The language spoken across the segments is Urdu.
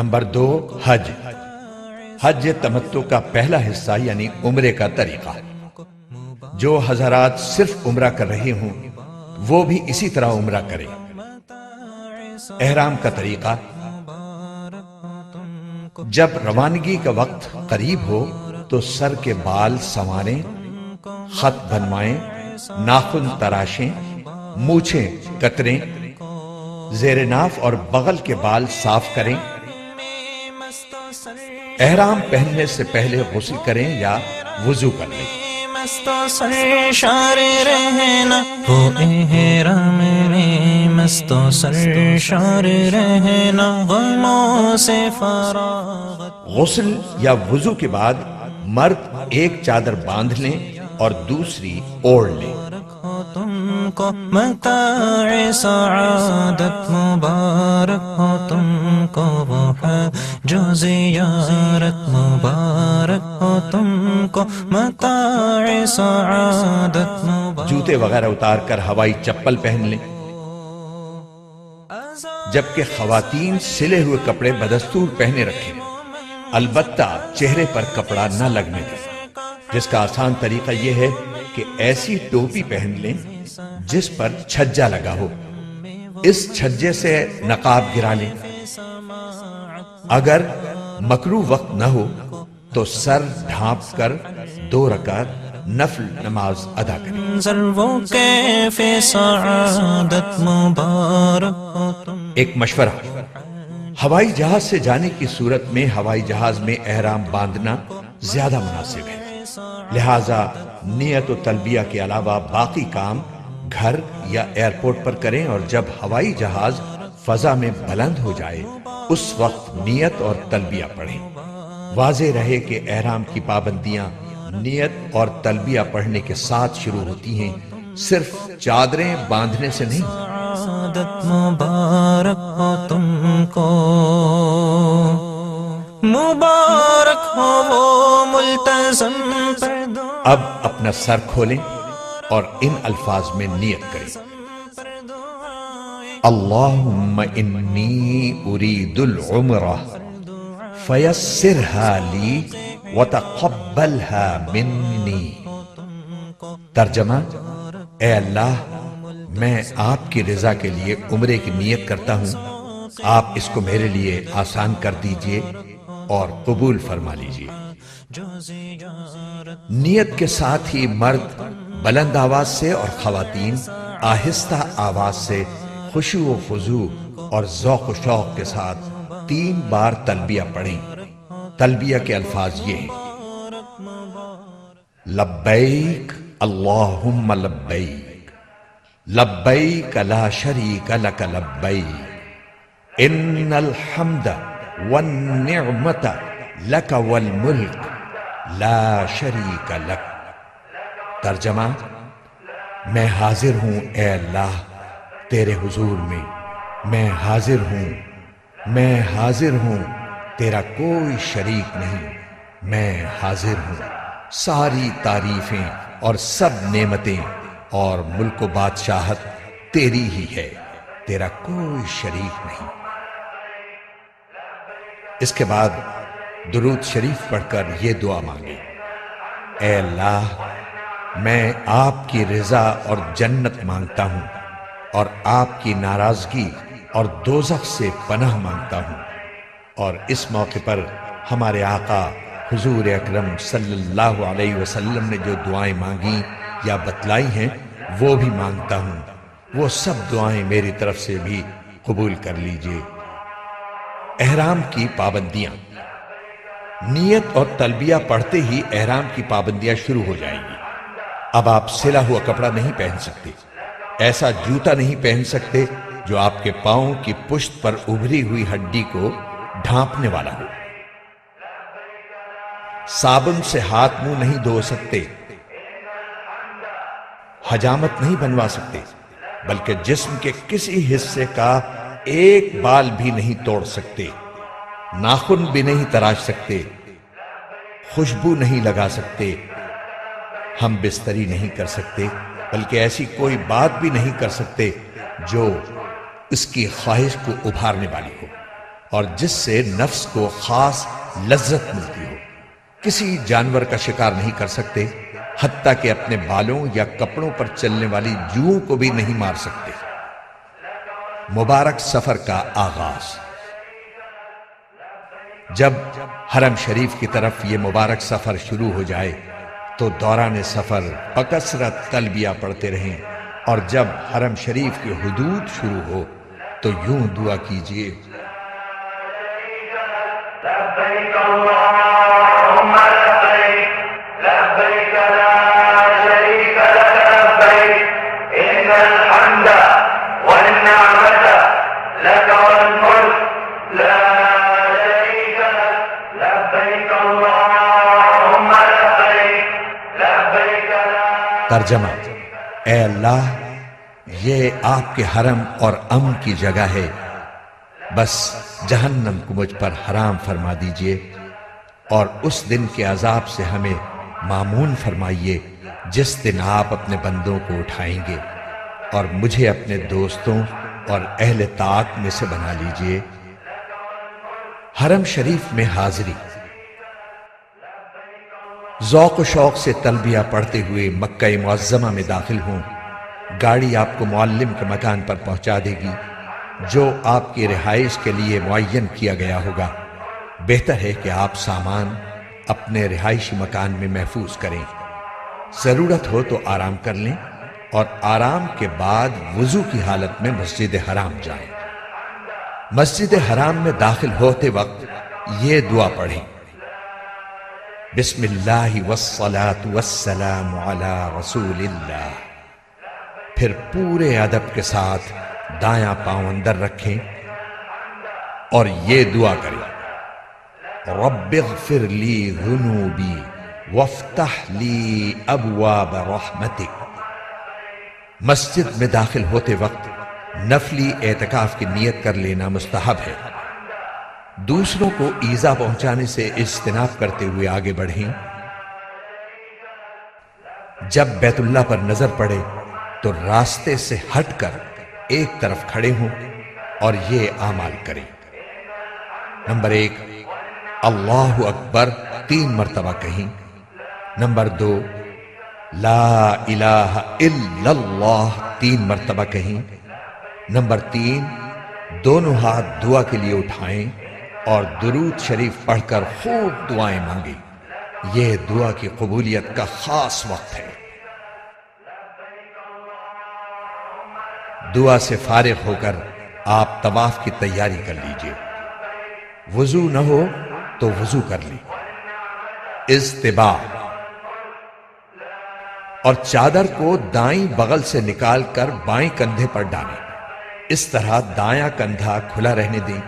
نمبر 2، حج۔ حج تمتع کا پہلا حصہ یعنی عمرے کا طریقہ۔ جو حضرات صرف عمرہ کر رہے ہوں وہ بھی اسی طرح عمرہ کریں۔ احرام کا طریقہ: جب روانگی کا وقت قریب ہو تو سر کے بال سنواریں، خط بنوائیں، ناخن تراشیں، مونچھیں کتریں، زیر ناف اور بغل کے بال صاف کریں۔ احرام پہننے سے پہلے غسل کریں یا وضو کر لیں۔ مستو سرشار رہنا وہ احرام میں، مستو سرشار رہنا غموں سے فراغت۔ غسل یا وضو کے بعد مرد ایک چادر باندھ لیں اور دوسری اوڑھ لیں۔ ہو تم کو متاع سعادت، مبارک ہو تم کو وہ حج و زیارت، مبارک ہو تم کو متاع سعادت، مبارک۔ جوتے وغیرہ اتار کر ہوائی چپل پہن لیں، جبکہ خواتین سلے ہوئے کپڑے بدستور پہنے رکھیں، البتہ چہرے پر کپڑا نہ لگنے دیں۔ جس کا آسان طریقہ یہ ہے کہ ایسی ٹوپی پہن لیں جس پر چھجا لگا ہو، اس چھجے سے نقاب گرا لیں۔ اگر مکروہ وقت نہ ہو تو سر ڈھانپ کر 2 رکعت نفل نماز ادا کریں۔ ضرو کیف سعادت، مبارک ہو تم۔ ایک مشورہ: ہوائی جہاز سے جانے کی صورت میں ہوائی جہاز میں احرام باندھنا زیادہ مناسب ہے، لہذا نیت و تلبیہ کے علاوہ باقی کام گھر یا ایئرپورٹ پر کریں، اور جب ہوائی جہاز فضا میں بلند ہو جائے اس وقت نیت اور تلبیہ پڑھیں۔ واضح رہے کہ احرام کی پابندیاں نیت اور تلبیہ پڑھنے کے ساتھ شروع ہوتی ہیں، صرف چادریں باندھنے سے نہیں۔ سعادت مبارک ہو تم کو، مبارک ہو وہ ملتزم پر دو۔ اب اپنا سر کھولیں اور ان الفاظ میں نیت کریں: اللہم انی ارید العمرہ فیسرها لی وتقبلها منی۔ ترجمہ: اے اللہ، میں آپ کی رضا کے لیے عمرے کی نیت کرتا ہوں، آپ اس کو میرے لیے آسان کر دیجئے اور قبول فرما لیجئے۔ نیت کے ساتھ ہی مرد بلند آواز سے اور خواتین آہستہ آواز سے خشوع و خضوع اور ذوق و شوق کے ساتھ 3 بار تلبیہ پڑھیں۔ تلبیہ کے الفاظ یہ ہیں: لبیک اللہم لبیک، لبیک لا شریک لک لبیک، ان الحمد والنعمت لک والملک لا شریک لک۔ ترجمہ: میں حاضر ہوں اے اللہ تیرے حضور میں حاضر ہوں، میں حاضر ہوں، تیرا کوئی شریک نہیں، میں حاضر ہوں، ساری تعریفیں اور سب نعمتیں اور ملک و بادشاہت تیری ہی ہے، تیرا کوئی شریک نہیں۔ اس کے بعد درود شریف پڑھ کر یہ دعا مانگیں: اے اللہ، میں آپ کی رضا اور جنت مانگتا ہوں اور آپ کی ناراضگی اور دوزخ سے پناہ مانگتا ہوں، اور اس موقع پر ہمارے آقا حضور اکرم صلی اللہ علیہ وسلم نے جو دعائیں مانگی یا بتلائی ہیں وہ بھی مانگتا ہوں، وہ سب دعائیں میری طرف سے بھی قبول کر لیجئے۔ احرام کی پابندیاں: نیت اور تلبیہ پڑھتے ہی احرام کی پابندیاں شروع ہو جائیں گی۔ اب آپ سلا ہوا کپڑا نہیں پہن سکتے، ایسا جوتا نہیں پہن سکتے جو آپ کے پاؤں کی پشت پر ابھری ہوئی ہڈی کو ڈھانپنے والا ہو۔ صابن سے ہاتھ منہ نہیں دھو سکتے، حجامت نہیں بنوا سکتے، بلکہ جسم کے کسی حصے کا ایک بال بھی نہیں توڑ سکتے، ناخن بھی نہیں تراش سکتے، خوشبو نہیں لگا سکتے، ہم بستری نہیں کر سکتے، بلکہ ایسی کوئی بات بھی نہیں کر سکتے جو اس کی خواہش کو ابھارنے والی ہو۔ اور جس سے نفس کو خاص لذت ملتی ہو۔ کسی جانور کا شکار نہیں کر سکتے، حتیٰ کہ اپنے بالوں یا کپڑوں پر چلنے والی جوؤں کو بھی نہیں مار سکتے۔ مبارک سفر کا آغاز۔ جب حرم شریف کی طرف یہ مبارک سفر شروع ہو جائے تو دوران سفر بکثرت تلبیہ پڑھتے رہیں، اور جب حرم شریف کی حدود شروع ہو تو یوں دعا کیجیے: لبيك اللهم لبيك لبيك لا شريك لك لبيك إن الحمد والنعمة لك والملك لا شريك لك لبيك اللهم لبيك لبيك لا ترجمہ: اے اللہ، یہ آپ کے حرم اور امن کی جگہ ہے، بس جہنم کو مجھ پر حرام فرما دیجئے، اور اس دن کے عذاب سے ہمیں مامون فرمائیے جس دن آپ اپنے بندوں کو اٹھائیں گے، اور مجھے اپنے دوستوں اور اہل طاعت میں سے بنا لیجئے۔ حرم شریف میں حاضری۔ ذوق و شوق سے تلبیہ پڑھتے ہوئے مکہ معظمہ میں داخل ہوں۔ گاڑی آپ کو معلم کے مکان پر پہنچا دے گی جو آپ کی رہائش کے لیے معین کیا گیا ہوگا۔ بہتر ہے کہ آپ سامان اپنے رہائشی مکان میں محفوظ کریں۔ ضرورت ہو تو آرام کر لیں، اور آرام کے بعد وضو کی حالت میں مسجد حرام جائیں۔ مسجد حرام میں داخل ہوتے وقت یہ دعا پڑھیں: بسم اللہ والصلاة والسلام علی رسول اللہ۔ پھر پورے ادب کے ساتھ دایاں پاؤں اندر رکھیں اور یہ دعا کریں: رب اغفر لی ذنوبی وافتح لی ابواب رحمتک۔ مسجد میں داخل ہوتے وقت نفلی اعتکاف کی نیت کر لینا مستحب ہے۔ دوسروں کو ایذا پہنچانے سے اجتناب کرتے ہوئے آگے بڑھیں۔ جب بیت اللہ پر نظر پڑے تو راستے سے ہٹ کر ایک طرف کھڑے ہوں اور یہ اعمال کریں: نمبر 1، اللہ اکبر 3 مرتبہ کہیں۔ نمبر 2، لا الہ الا اللہ 3 مرتبہ کہیں۔ نمبر 3، دونوں ہاتھ دعا کے لیے اٹھائیں اور درود شریف پڑھ کر خوب دعائیں مانگیں۔ یہ دعا کی قبولیت کا خاص وقت ہے۔ دعا سے فارغ ہو کر آپ طواف کی تیاری کر لیجئے۔ وضو نہ ہو تو وضو کر لیں۔ اضطباع، اور چادر کو دائیں بغل سے نکال کر بائیں کندھے پر ڈالیں۔ اس طرح دایاں کندھا کھلا رہنے دیں۔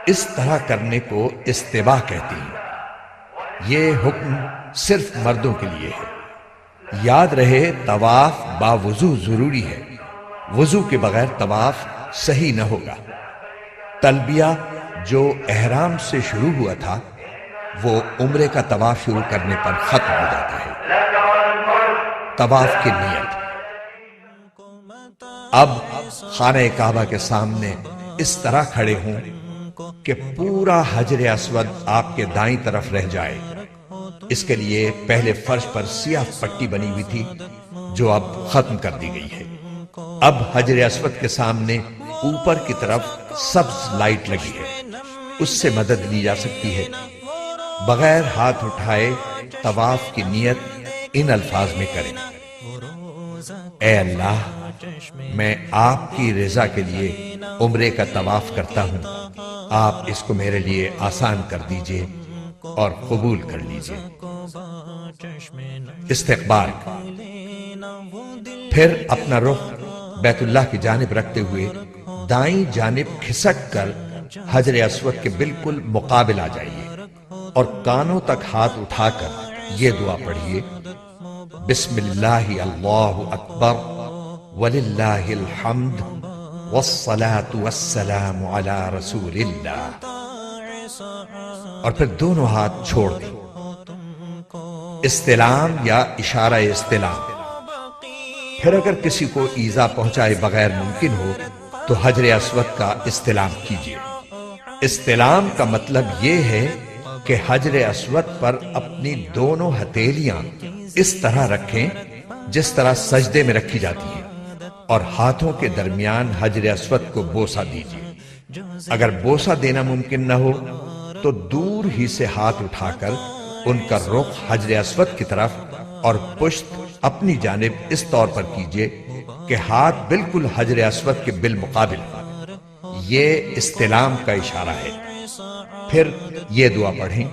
اس طرح کرنے کو اضطباع کہتے ہیں۔ یہ حکم صرف مردوں کے لیے ہے۔ یاد رہے طواف باوضو ضروری ہے۔ وضو کے بغیر طواف صحیح نہ ہوگا۔ تلبیہ جو احرام سے شروع ہوا تھا وہ عمرے کا طواف شروع کرنے پر ختم ہو جاتا ہے۔ طواف کی نیت۔ اب خانہ کعبہ کے سامنے اس طرح کھڑے ہوں کہ پورا حجر اسود آپ کے دائیں طرف رہ جائے۔ اس کے لیے پہلے فرش پر سیاہ پٹی بنی ہوئی تھی جو اب ختم کر دی گئی ہے۔ اب حجر اسود کے سامنے اوپر کی طرف سبز لائٹ لگی ہے، اس سے مدد لی جا سکتی ہے۔ بغیر ہاتھ اٹھائے طواف کی نیت ان الفاظ میں کریں: اے اللہ، میں آپ کی رضا کے لیے عمرے کا طواف کرتا ہوں، آپ اس کو میرے لیے آسان کر دیجئے اور قبول کر لیجئے۔ استقبال، پھر اپنا رخ بیت اللہ کی جانب رکھتے ہوئے دائیں جانب کھسک کر حجر اسود کے بالکل مقابل آ جائیے اور کانوں تک ہاتھ اٹھا کر یہ دعا پڑھیے: بسم اللہ اللہ اکبر وللہ الحمد والصلاة والسلام علی رسول اللہ، اور پھر دونوں ہاتھ چھوڑ دیں۔ استلام یا اشارہ استلام۔ پھر اگر کسی کو ایذا پہنچائے بغیر ممکن ہو تو حجر اسود کا استلام کیجیے۔ استلام کا مطلب یہ ہے کہ حجر اسود پر اپنی دونوں ہتھیلیاں اس طرح رکھیں جس طرح سجدے میں رکھی جاتی ہیں، اور ہاتھوں کے درمیان حجر اسود کو بوسہ دیجیے۔ اگر بوسہ دینا ممکن نہ ہو تو دور ہی سے ہاتھ اٹھا کر ان کا رخ حجر اسود کی طرف اور پشت اپنی جانب اس طور پر کیجیے کہ ہاتھ بالکل حجر اسود کے بالمقابل ہو۔ یہ استلام کا اشارہ ہے۔ پھر یہ دعا پڑھیں: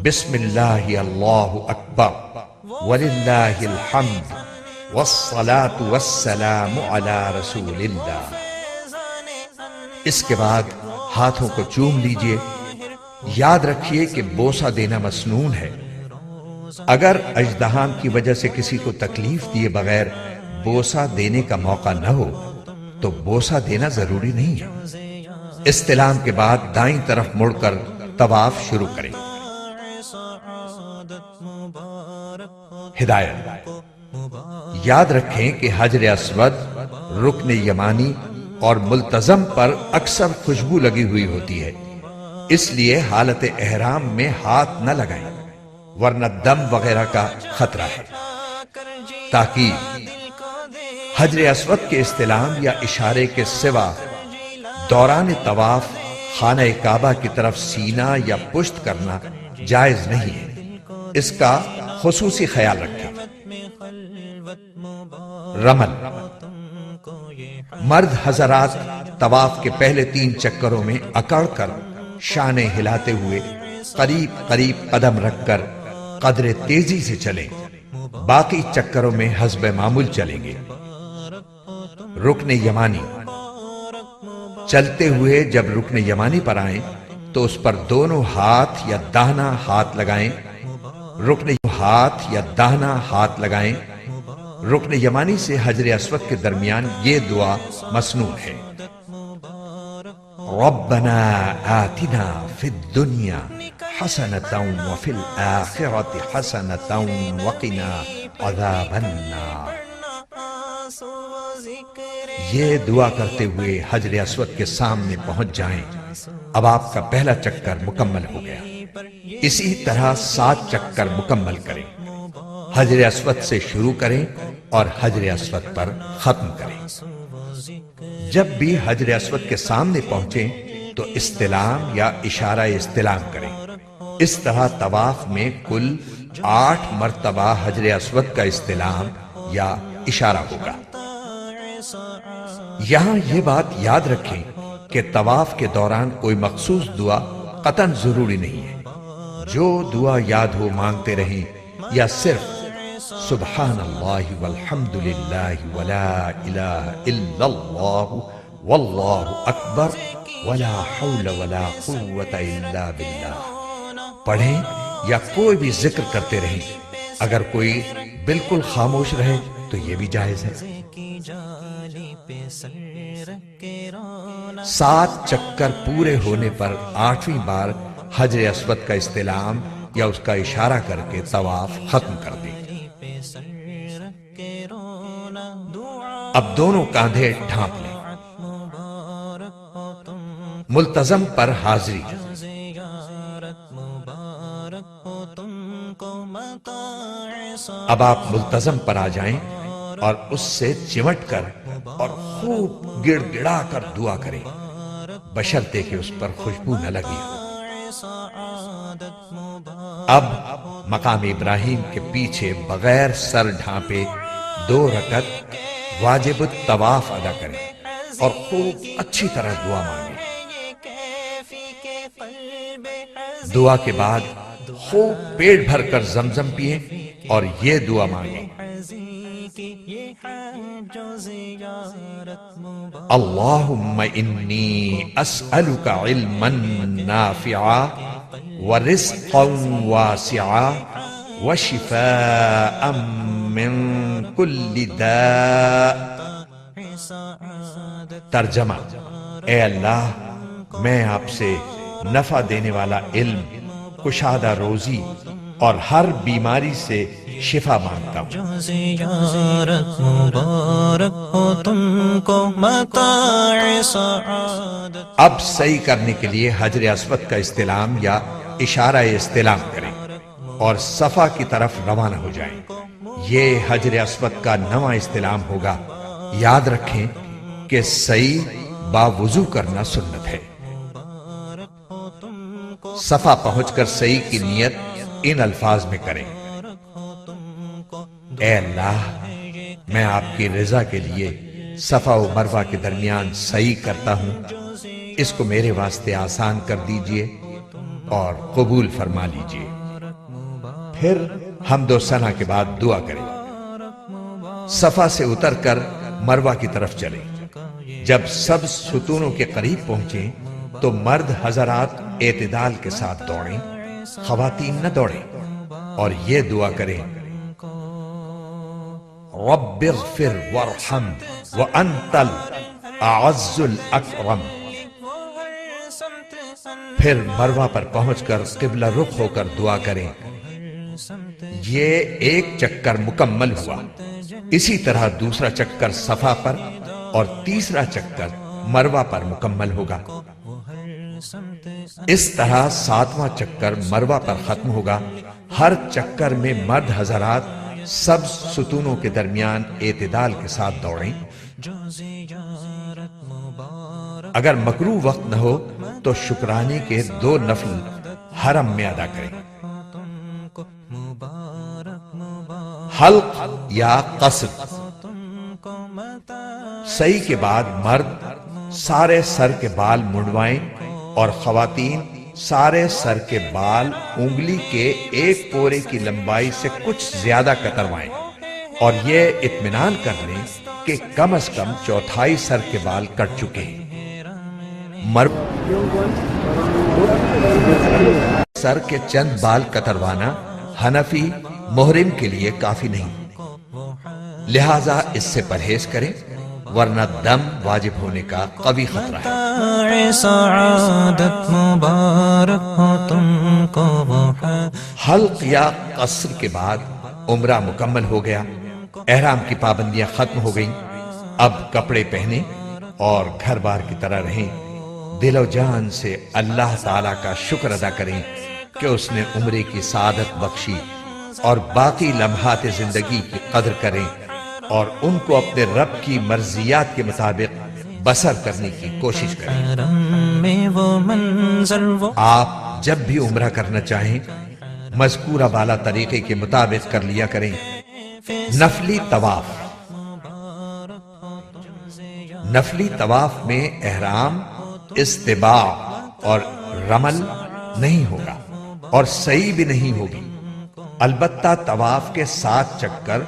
بسم اللہ اللہ اکبر وللہ الحمد والصلاة والسلام علی رسول اللہ۔ اس کے بعد ہاتھوں کو چوم لیجئے۔ یاد رکھیے کہ بوسہ دینا مسنون ہے۔ اگر اژدہام کی وجہ سے کسی کو تکلیف دیے بغیر بوسہ دینے کا موقع نہ ہو تو بوسہ دینا ضروری نہیں ہے۔ استلام کے بعد دائیں طرف مڑ کر طواف شروع کریں۔ ہدایت: یاد رکھیں کہ حجر اسود، رکن یمانی اور ملتزم پر اکثر خوشبو لگی ہوئی ہوتی ہے، اس لیے حالت احرام میں ہاتھ نہ لگائیں ورنہ دم وغیرہ کا خطرہ ہے۔ تاکید: حجر اسود کے استلام یا اشارے کے سوا دوران طواف خانہ کعبہ کی طرف سینہ یا پشت کرنا جائز نہیں ہے، اس کا خصوصی خیال رکھیں۔ رمل: مرد حضرات طواف کے پہلے 3 چکروں میں اکڑ کر شانے ہلاتے ہوئے قریب قریب قدم رکھ کر قدر تیزی سے چلیں، باقی چکروں میں حسب معمول چلیں گے۔ رکن یمانی: چلتے ہوئے جب رکن یمانی پر آئیں تو اس پر دونوں ہاتھ یا داہنا ہاتھ لگائیں۔ ہاتھ لگائیں۔ رکن یمانی سے حجر اسود کے درمیان یہ دعا مسنون ہے: ربنا آتنا فی الدنیا حسنۃ وفی الآخرۃ حسنۃ وقنا عذاب النار۔ یہ دعا کرتے ہوئے حجر اسود کے سامنے پہنچ جائیں۔ اب آپ کا پہلا چکر مکمل ہو گیا۔ اسی طرح 7 چکر مکمل کریں۔ حجر اسود سے شروع کریں اور حجر اسود پر ختم کریں۔ جب بھی حجر اسود کے سامنے پہنچیں تو استلام یا اشارہ استلام کریں۔ اس طرح طواف میں کل 8 مرتبہ حجر اسود کا استلام یا اشارہ ہوگا۔ یہاں یہ بات یاد رکھیں کہ طواف کے دوران کوئی مخصوص دعا قطعاً ضروری نہیں ہے۔ جو دعا یاد ہو مانگتے رہیں یا صرف سبحان اللہ والحمد للہ ولا الہ الا اللہ واللہ اکبر ولا حول ولا قوة الا باللہ پڑھیں یا کوئی بھی ذکر کرتے رہیں۔ اگر کوئی بالکل خاموش رہے تو یہ بھی جائز ہے۔ 7 چکر پورے ہونے پر 8ویں بار حجر اسود کا استلام یا اس کا اشارہ کر کے طواف ختم کر دیں۔ اب دونوں کاندھے ڈھانپ لیں۔ ملتزم پر حاضری: اب آپ ملتزم پر آ جائیں اور اس سے چمٹ کر اور خوب گڑ گڑا کر دعا کریں، بشرطے کہ اس پر خوشبو نہ لگی ہو۔ اب مقام ابراہیم کے پیچھے بغیر سر ڈھانپے 2 رکعت واجب الطواف ادا کریں اور خوب اچھی طرح دعا مانگیں۔ دعا کے بعد خوب پیٹ بھر کر زمزم پیئیں اور یہ دعا مانگیں: اللہم انی اسألک علما نافعا ورزقا واسعا وشفاء من کل داء۔ ترجمہ: اے اللہ، میں آپ سے نفع دینے والا علم، کشادہ روزی اور ہر بیماری سے شفا مانگتا ہوں۔ جو زیارت مبارک ہو تم کو متاع سعادت۔ اب صحیح کرنے کے لیے حجر اسود کا استلام یا اشارہ استلام کریں اور صفا کی طرف روانہ ہو جائیں۔ یہ حجر اسود کا نواں استلام ہوگا۔ یاد رکھیں کہ صحیح باوضو کرنا سنت ہے۔ صفا پہنچ کر صحیح کی نیت ان الفاظ میں کریں: اے اللہ، میں آپ کی رضا کے لیے صفا و مروہ کے درمیان صحیح کرتا ہوں، اس کو میرے واسطے آسان کر دیجئے اور قبول فرما لیجئے۔ پھر حمد و ثنا کے بعد دعا کریں۔ صفا سے اتر کر مروہ کی طرف چلیں۔ جب سب ستونوں کے قریب پہنچیں تو مرد حضرات اعتدال کے ساتھ دوڑیں، خواتین نہ دوڑیں، اور یہ دعا کریں: رب اغفر وارحم وانت الاعز الاکرم۔ پھر مروہ پر پہنچ کر قبلہ رخ ہو کر دعا کریں۔ یہ ایک چکر مکمل ہوا۔ اسی طرح دوسرا چکر صفا پر اور تیسرا چکر مروہ پر مکمل ہوگا۔ اس طرح 7واں چکر مروہ پر ختم ہوگا۔ ہر چکر میں مرد حضرات سب ستونوں کے درمیان اعتدال کے ساتھ دوڑیں۔ اگر مکروہ وقت نہ ہو تو شکرانے کے 2 نفل حرم میں ادا کریں۔ حلق یا قصر: صحیح کے بعد مرد سارے سر کے بال منڈوائیں اور خواتین سارے سر کے بال انگلی کے 1 پورے کی لمبائی سے کچھ زیادہ کتروائیں اور یہ اطمینان کر لیں کہ کم از کم 1/4 سر کے بال کٹ چکے ہیں۔ سر کے چند بال کتروانا حنفی محرم کے لیے کافی نہیں، لہٰذا اس سے پرہیز کریں ورنہ دم واجب ہونے کا قوی خطرہ ہے۔ متاع سعادت مبارک ہو تم کو وہ ہے۔ حلق یا قصر کے بعد عمرہ مکمل ہو گیا، احرام کی پابندیاں ختم ہو گئیں۔ اب کپڑے پہنیں اور گھر بار کی طرح رہیں۔ دل و جان سے اللہ تعالیٰ کا شکر ادا کریں کہ اس نے عمرے کی سعادت بخشی، اور باقی لمحات زندگی کی قدر کریں اور ان کو اپنے رب کی مرضیات کے مطابق بسر کرنے کی کوشش کریں۔ حرم میں وہ منظر وہ آپ جب بھی عمرہ کرنا چاہیں مذکورہ بالا طریقے کے مطابق کر لیا کریں۔ نفلی طواف: نفلی طواف میں احرام، استباع اور رمل نہیں ہوگا اور صحیح بھی نہیں ہوگی، البتہ طواف کے 7 چکر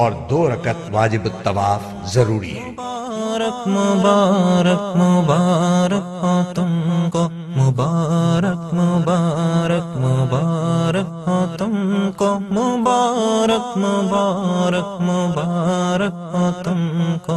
اور 2 رکعت واجب الطواف ضروری ہے۔ مبارک مبارک مبارک ہو تم کو، مبارک مبارک مبارک ہو تم کو، مبارک مبارک مبارک ہو تم کو۔